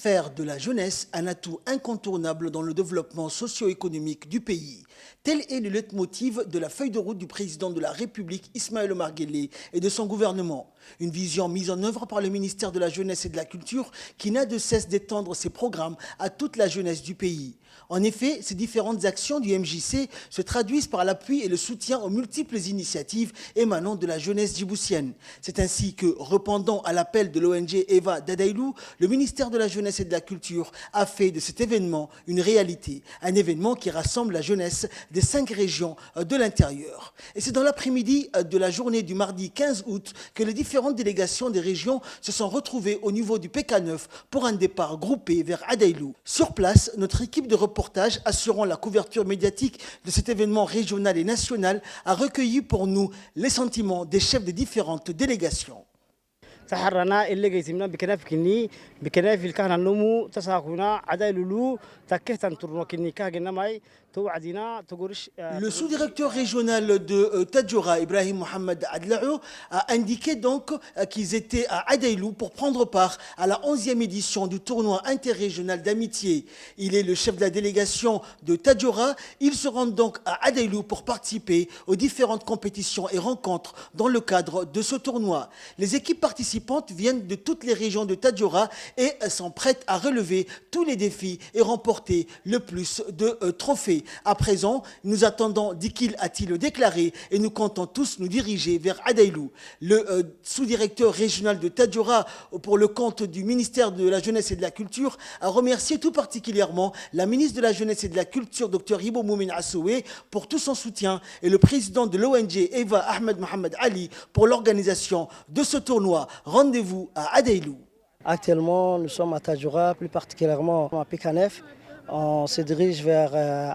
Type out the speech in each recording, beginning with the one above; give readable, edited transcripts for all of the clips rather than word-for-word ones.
Faire de la jeunesse un atout incontournable dans le développement socio-économique du pays. Tel est le leitmotiv de la feuille de route du président de la République, Ismaël Omar Guelleh, et de son gouvernement. Une vision mise en œuvre par le ministère de la Jeunesse et de la Culture qui n'a de cesse d'étendre ses programmes à toute la jeunesse du pays. En effet, ces différentes actions du MJC se traduisent par l'appui et le soutien aux multiples initiatives émanant de la jeunesse djiboutienne. C'est ainsi que, répondant à l'appel de l'ONG Eva Dadailou, le ministère de la Jeunesse et de la Culture a fait de cet événement une réalité. Un événement qui rassemble la jeunesse des 5 régions de l'intérieur. Et c'est dans l'après-midi de la journée du mardi 15 août que les différentes délégations des régions se sont retrouvées au niveau du PK9 pour un départ groupé vers Adailou. Sur place, notre équipe de reportage assurant la couverture médiatique de cet événement régional et national a recueilli pour nous les sentiments des chefs des différentes délégations. تحرنا اللي جيتمنا بكناف كني بكناف الكهنة النمو تساقنا عدالولو تكهتن ترنو كني كهجنا ماي توعدنا تقولش. Le sous-directeur régional de Tadjoura, Ibrahim Mohamed Adlaou, a indiqué donc qu'ils étaient à Adailou pour prendre part à la 11e édition du tournoi interrégional d'amitié. Il est le chef de la délégation de Tadjoura. Ils se rendent donc à Adailou pour participer aux différentes compétitions et rencontres dans le cadre de ce tournoi. Les équipes participantes viennent de toutes les régions de Tadjoura et sont prêtes à relever tous les défis et remporter le plus de trophées. À présent, nous attendons Dikil a-t-il déclaré et nous comptons tous nous diriger vers Adailou. Le sous-directeur régional de Tadjoura pour le compte du ministère de la Jeunesse et de la Culture a remercié tout particulièrement la ministre de la Jeunesse et de la Culture, Dr Ibo Moumin Assoué, pour tout son soutien et le président de l'ONG Eva Ahmed Mohamed Ali pour l'organisation de ce tournoi. Rendez-vous à Adailou. Actuellement, nous sommes à Tadjoura, plus particulièrement à PK9. On se dirige vers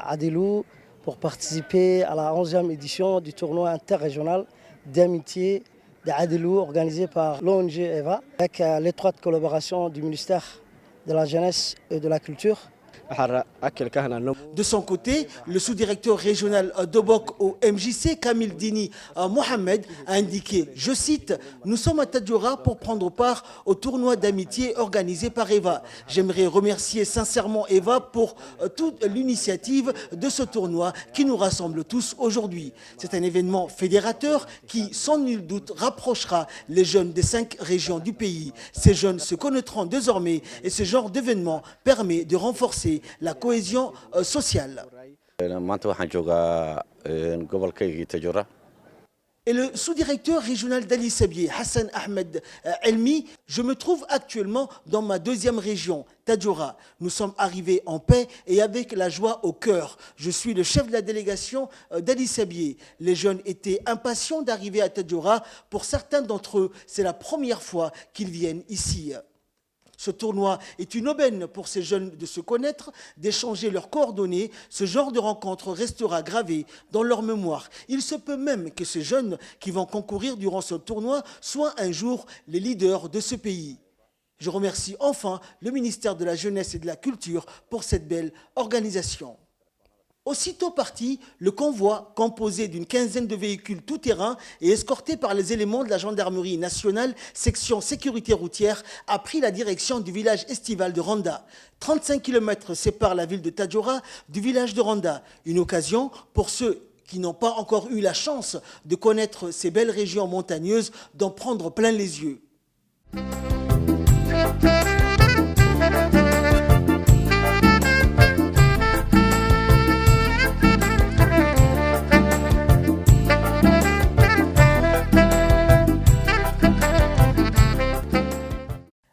Adailou pour participer à la 11e édition du tournoi interrégional d'amitié d'Adailou organisé par l'ONG EVA avec l'étroite collaboration du ministère de la Jeunesse et de la Culture. De son côté, le sous-directeur régional d'Obok au MJC, Kamil Dini Mohamed, a indiqué, je cite, « Nous sommes à Tadjoura pour prendre part au tournoi d'amitié organisé par Eva. J'aimerais remercier sincèrement Eva pour toute l'initiative de ce tournoi qui nous rassemble tous aujourd'hui. C'est un événement fédérateur qui, sans nul doute, rapprochera les jeunes des 5 régions du pays. Ces jeunes se connaîtront désormais et ce genre d'événement permet de renforcer la cohésion sociale. Et le sous-directeur régional d'Ali Sabié, Hassan Ahmed Elmi, je me trouve actuellement dans ma 2e région, Tadjoura. Nous sommes arrivés en paix et avec la joie au cœur. Je suis le chef de la délégation d'Ali Sabié. Les jeunes étaient impatients d'arriver à Tadjoura. Pour certains d'entre eux, c'est la première fois qu'ils viennent ici. Ce tournoi est une aubaine pour ces jeunes de se connaître, d'échanger leurs coordonnées. Ce genre de rencontre restera gravé dans leur mémoire. Il se peut même que ces jeunes qui vont concourir durant ce tournoi soient un jour les leaders de ce pays. Je remercie enfin le ministère de la Jeunesse et de la Culture pour cette belle organisation. Aussitôt parti, le convoi, composé d'une 15aine de véhicules tout-terrain et escorté par les éléments de la gendarmerie nationale, section sécurité routière, a pris la direction du village estival de Ronda. 35 km séparent la ville de Tadjoura du village de Ronda. Une occasion pour ceux qui n'ont pas encore eu la chance de connaître ces belles régions montagneuses d'en prendre plein les yeux.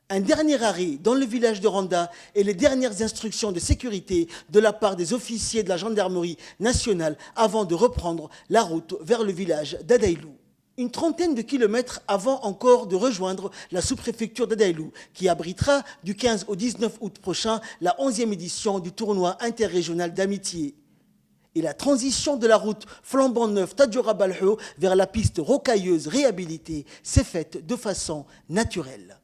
Un dernier arrêt dans le village de Ronda et les dernières instructions de sécurité de la part des officiers de la gendarmerie nationale avant de reprendre la route vers le village d'Adailou. Une trentaine de kilomètres avant encore de rejoindre la sous-préfecture d'Adailou qui abritera du 15 au 19 août prochain la 11e édition du tournoi interrégional d'amitié. Et la transition de la route flambant neuve Tadjoura-Balho vers la piste rocailleuse réhabilitée s'est faite de façon naturelle.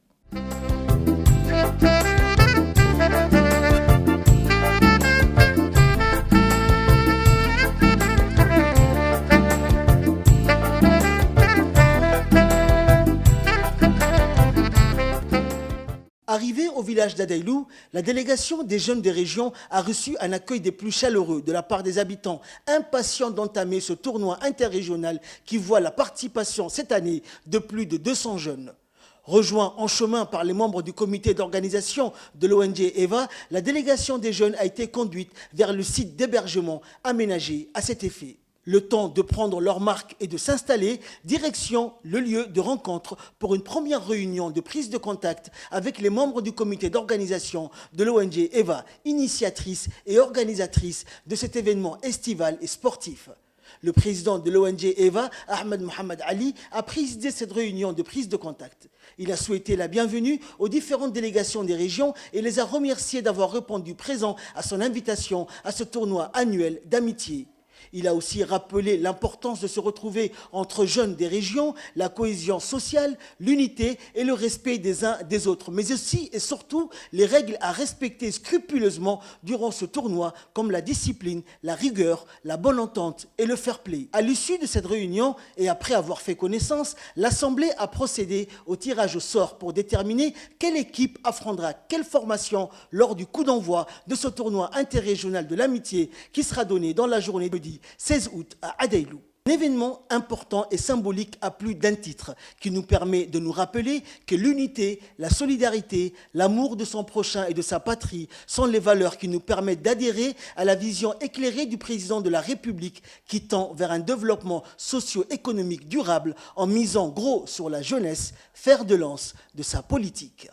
Arrivé au village village d'Adailou, la délégation des jeunes des régions a reçu un accueil des plus chaleureux de la part des habitants, impatients d'entamer ce tournoi interrégional qui voit la participation cette année de plus de 200 jeunes. Rejoint en chemin par les membres du comité d'organisation de l'ONG EVA, la délégation des jeunes a été conduite vers le site d'hébergement aménagé à cet effet. Le temps de prendre leur marque et de s'installer, direction le lieu de rencontre pour une première réunion de prise de contact avec les membres du comité d'organisation de l'ONG EVA, initiatrice et organisatrice de cet événement estival et sportif. Le président de l'ONG EVA, Ahmed Mohamed Ali, a présidé cette réunion de prise de contact. Il a souhaité la bienvenue aux différentes délégations des régions et les a remerciées d'avoir répondu présent à son invitation à ce tournoi annuel d'amitié. Il a aussi rappelé l'importance de se retrouver entre jeunes des régions, la cohésion sociale, l'unité et le respect des uns des autres, mais aussi et surtout les règles à respecter scrupuleusement durant ce tournoi, comme la discipline, la rigueur, la bonne entente et le fair play. À l'issue de cette réunion et après avoir fait connaissance, l'Assemblée a procédé au tirage au sort pour déterminer quelle équipe affrontera quelle formation lors du coup d'envoi de ce tournoi interrégional de l'amitié qui sera donné dans la journée de jeudi 16 août à Adailou. Un événement important et symbolique à plus d'un titre qui nous permet de nous rappeler que l'unité, la solidarité, l'amour de son prochain et de sa patrie sont les valeurs qui nous permettent d'adhérer à la vision éclairée du président de la République qui tend vers un développement socio-économique durable en misant gros sur la jeunesse, fer de lance de sa politique.